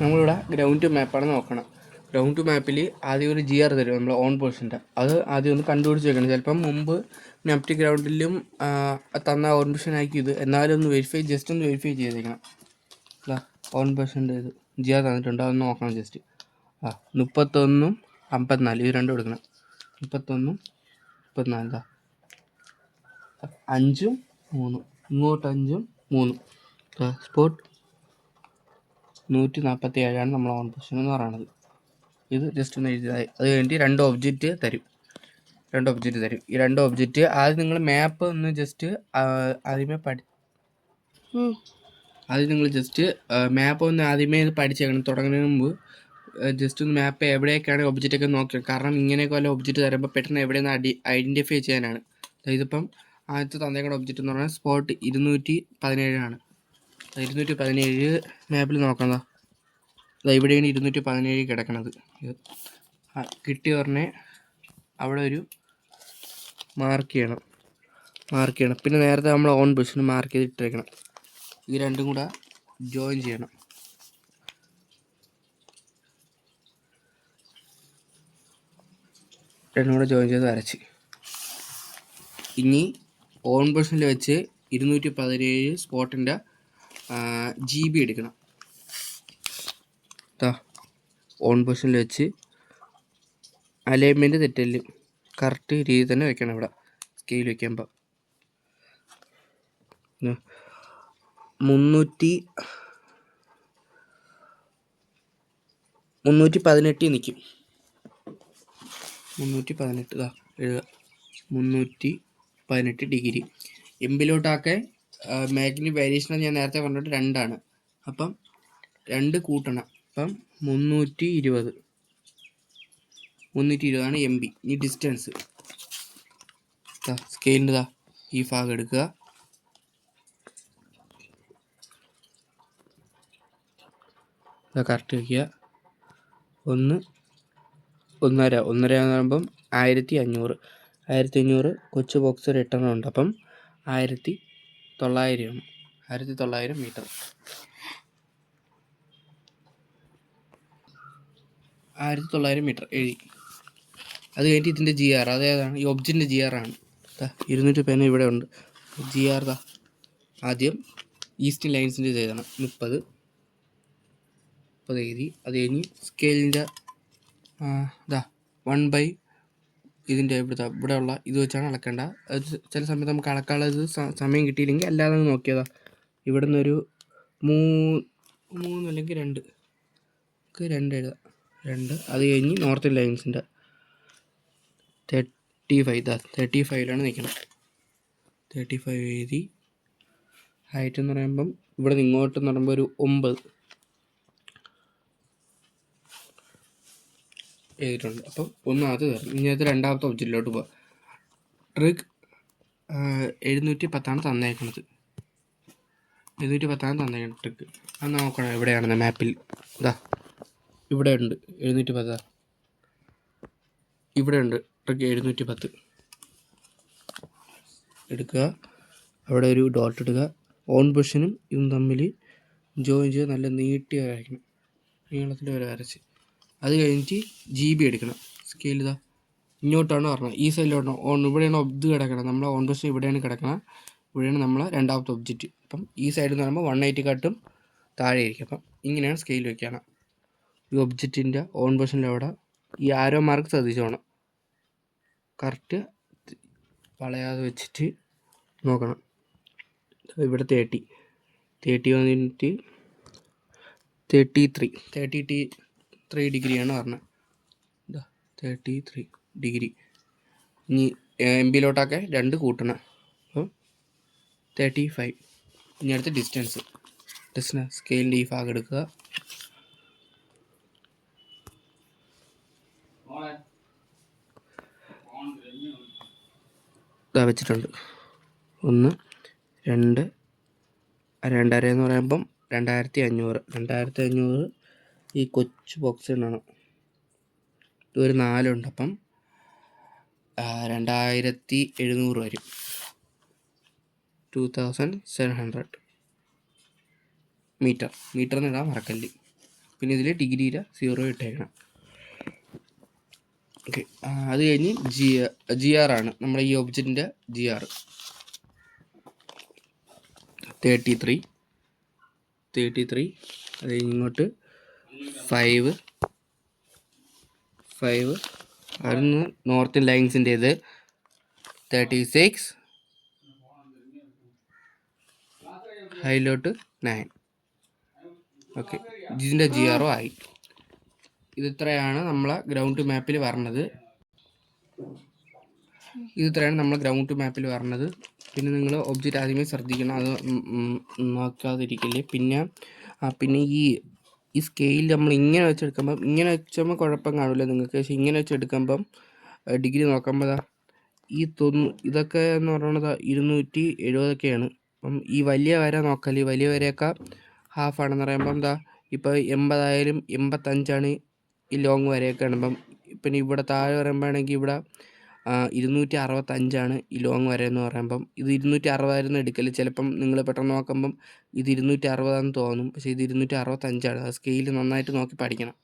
നമ്മളിവിടെ ഗ്രൗണ്ട് മാപ്പാണ് നോക്കണം. ഗ്രൗണ്ട് മാപ്പിൽ ആദ്യം ഒരു GR തരും നമ്മൾ ഓൺ പൊസിഷൻ്റെ. അത് ആദ്യം ഒന്ന് കണ്ടുപിടിച്ച് വെക്കണം. ചിലപ്പം മുമ്പ് നെഫ്റ്റ് ഗ്രൗണ്ടിലും തന്ന ഓൺ പൊസിഷൻ ആയിരിക്കും ഇത്. എന്നാലും ഒന്ന് ജസ്റ്റ് ഒന്ന് വെരിഫൈ ചെയ്തേക്കണം. ഓൺ പൊസിഷൻ്റെ ഇത് GR തന്നിട്ടുണ്ട്, അതൊന്ന് നോക്കണം ജസ്റ്റ്. 31 54 ഇത് രണ്ടും എടുക്കണം. 31 54 5 3 ഇങ്ങോട്ട് 5 3 സ്പോട്ട് 147 നമ്മൾ ഓൺ പൊസിഷൻ എന്ന് പറയുന്നത്. ഇത് ജസ്റ്റ് ഒന്ന് എഴുതിയതായി. അത് കഴിഞ്ഞിട്ട് രണ്ട് ഒബ്ജക്റ്റ് തരും. ഈ രണ്ട് ഒബ്ജക്റ്റ് ആദ്യം നിങ്ങൾ മാപ്പ് ഒന്ന് ജസ്റ്റ് ആദ്യം നിങ്ങൾ ജസ്റ്റ് മാപ്പ് ഒന്ന് ആദ്യമേ ഇത് പഠിച്ചേക്കണം. തുടങ്ങുന്നതിന് മുമ്പ് ജസ്റ്റ് ഒന്ന് മാപ്പ് എവിടേക്കാണ് ഒബ്ജക്റ്റൊക്കെ നോക്കണം. കാരണം ഇങ്ങനെയൊക്കെ വല്ല ഒബ്ജക്റ്റ് തരുമ്പോൾ പെട്ടെന്ന് എവിടെയെന്ന് ഐഡൻറ്റിഫൈ ചെയ്യാനാണ്. ഇതിപ്പം ആദ്യത്തെ തന്നേക്കുന്ന ഒബ്ജക്റ്റ് എന്ന് പറഞ്ഞാൽ സ്പോട്ട് 217 ആണ്. 217 മാപ്പിൽ നോക്കാം. ഇവിടെയാണ് 217 കിടക്കണത്. കിട്ടി പറഞ്ഞേ അവിടെ ഒരു മാർക്ക് ചെയ്യണം. പിന്നെ നേരത്തെ നമ്മൾ ഓൺ പൊസിഷൻ മാർക്ക് ചെയ്ത് ഇട്ടേക്കണം. ഇത് രണ്ടും കൂടെ ജോയിൻ ചെയ്യണം. രണ്ടും കൂടെ ജോയിൻ ചെയ്ത് വരച്ച് ഇനി ഓൺ പൊസിഷനിൽ വെച്ച് 217 സ്പോട്ടിൻ്റെ GB എടുക്കണം. ഓൺ പൊസിഷനിൽ വെച്ച് അലൈൻമെൻറ്റ് തെറ്റല് കറക്റ്റ് രീതി തന്നെ വെക്കണം. ഇവിടെ സ്കെയിൽ വയ്ക്കുമ്പോൾ 318 നിൽക്കും. 318 എഴുതുക. 318 ഡിഗ്രി. എംബിലോട്ടൊക്കെ മാഗ്നി വേരിയേഷൻ ഞാൻ നേരത്തെ പറഞ്ഞിട്ട് 2 ആണ്. അപ്പം 2 കൂട്ടണം. അപ്പം 320 ആണ് MB. ഈ ഡിസ്റ്റൻസ് സ്കെയിലിൻ്റെ ഈ ഭാഗം എടുക്കുക. കറക്റ്റ് വയ്ക്കുക. 1.5 എന്ന് പറയുമ്പം 1500 കൊച്ചു ബോക്സ് 8 ഉണ്ട്. അപ്പം 1900 മീറ്റർ. 1900 മീറ്റർ എഴുതി. അത് കഴിഞ്ഞിട്ട് ഇതിൻ്റെ GR അതേതാണ്? ഈ ഒബ്ജക്റ്റിൻ്റെ GR ആണ്. 210 ഇവിടെ ഉണ്ട്. GR ആദ്യം ഈസ്റ്റ് ലൈൻസിൻ്റെ ചെയ്തതാണ് 30 എഴുതി. അത് കഴിഞ്ഞ് സ്കെയിലിൻ്റെ 1/, ഇതിൻ്റെ ഇവിടെ ഉള്ള ഇത് വെച്ചാണ് അളക്കേണ്ട. അത് ചില സമയത്ത് നമുക്ക് അളക്കാനുള്ള ഇത് സമയം കിട്ടിയില്ലെങ്കിൽ അല്ലാതെ നോക്കിയതാ. ഇവിടെ നിന്നൊരു 3 അല്ലെങ്കിൽ 2 എഴുതാം. 2. അത് കഴിഞ്ഞ് നോർത്ത് ലൈൻസിൻ്റെ 35 നിൽക്കണം. 35 എഴുതി. ഹൈറ്റ് എന്ന് പറയുമ്പം ഇവിടെ നിന്ന് ഇങ്ങോട്ടെന്ന് പറയുമ്പോൾ ഒരു 9 എഴുതിയിട്ടുണ്ട്. അപ്പം ഒന്നാമത് തരും. ഇനി അത് രണ്ടാമത്തെ ഒബ്ജക്റ്റിലോട്ട് പോകാം. ട്രിക്ക് 710 തന്നേക്കുന്നത്. 710 ട്രിക്ക്. അത് നോക്കണം എവിടെയാണെന്ന് മാപ്പിൽ. ഇവിടെ ഉണ്ട് 710. ഇവിടെ ഉണ്ട് ട്രിക്ക് 710. എടുക്കുക. അവിടെ ഒരു ഡോട്ട് ഇടുക. ഓൺ പൊസിഷനും ഇതും തമ്മിൽ ജോയിൻ ചെയ്ത് നല്ല നീട്ടി വരയ്ക്കണം. നീളത്തിൽ വരെ വരച്ച് അത് കഴിഞ്ഞിട്ട് GB എടുക്കണം. സ്കെയിൽ ഇങ്ങോട്ടാണ് പറഞ്ഞത്. ഈ സൈഡിലോട്ട് ഇവിടെയാണ് ഇത് കിടക്കണം. നമ്മൾ ഓൺ പൊസിഷൻ ഇവിടെയാണ് കിടക്കണം. ഇവിടെയാണ് നമ്മളെ രണ്ടാമത്തെ ഒബ്ജക്റ്റ്. അപ്പം ഈ സൈഡിൽ എന്ന് പറയുമ്പോൾ 180 താഴെ ആയിരിക്കും. അപ്പം ഇങ്ങനെയാണ് സ്കെയിൽ വയ്ക്കണം. ഈ ഒബ്ജക്റ്റിൻ്റെ ഓൺ പൊസിഷനിൽ അവിടെ ഈ ആരോ മാർക്ക് ശ്രദ്ധിച്ചോണം. കറക്റ്റ് വളയാതെ വെച്ചിട്ട് നോക്കണം. ഇവിടെ 30 വന്നിട്ട് 33 ഡിഗ്രിയാണ് പറഞ്ഞത്. 33 ഡിഗ്രി. ഇനി MBയിലോട്ടൊക്കെ 2 കൂട്ടണം. അപ്പം 35. ഇനി അടുത്ത ഡിസ്റ്റൻസ് സ്കെയിലിൻ്റെ ഈ ഭാഗം എടുക്കുക. വെച്ചിട്ടുണ്ട്. 1 2 2.5 എന്ന് പറയുമ്പം 2500 ഈ കൊച്ചു ബോക്സ് ഇടണം. ഇതൊരു 4 ഉണ്ട്. അപ്പം 2700 വരും. 2700 മീറ്റർ ഇടാൻ മറക്കല്ല്. പിന്നെ ഇതിൽ ഡിഗ്രിയുടെ 0 ഇട്ടേക്കണം. ഓക്കെ, അത് കഴിഞ്ഞ് ജി ആർ ആണ് നമ്മുടെ ഈ ഒബ്ജക്റ്റിൻ്റെ ജി ആർ 33. അത് കഴിഞ്ഞ് ഇങ്ങോട്ട് 5 അവിടുന്ന് നോർത്ത് ലൈൻസിൻ്റെ ഇത് 36, ഹൈലോട്ട് 9. ഓക്കെ, ഇതിൻ്റെ ജി ആർ ഒ ആയി. ഇതിത്രയാണ് നമ്മളെ ഗ്രൗണ്ട് മാപ്പിൽ വരണത്. പിന്നെ നിങ്ങൾ ഒബ്ജക്റ്റ് ആദ്യമേ ശ്രദ്ധിക്കണം, അത് നോക്കാതിരിക്കില്ലേ. പിന്നെ ഈ സ്കെയിൽ നമ്മൾ ഇങ്ങനെ വെച്ചെടുക്കുമ്പം കുഴപ്പം കാണില്ല നിങ്ങൾക്ക്. പക്ഷേ ഇങ്ങനെ വെച്ചെടുക്കുമ്പം ഡിഗ്രി നോക്കുമ്പോൾ ഇതൊക്കെ എന്ന് പറയുന്നത് 270 അപ്പം ഈ വലിയ വര നോക്കാൽ ഈ വലിയ വരയൊക്കെ ഹാഫാണെന്ന് പറയുമ്പം ഇപ്പോൾ 80 ആയാലും 85 ഈ ലോങ് വരയൊക്കെ ആണിപ്പം. പിന്നെ ഇവിടെ താഴെ പറയുമ്പോഴാണെങ്കിൽ ഇവിടെ 265 ഈ ലോങ് വര എന്ന് പറയുമ്പം. ഇത് 260 എടുക്കല്. ചിലപ്പം നിങ്ങൾ പെട്ടെന്ന് നോക്കുമ്പം ഇത് 260 തോന്നും, പക്ഷേ ഇത് 265. ആ സ്കെയിൽ നന്നായിട്ട് നോക്കി പഠിക്കണം.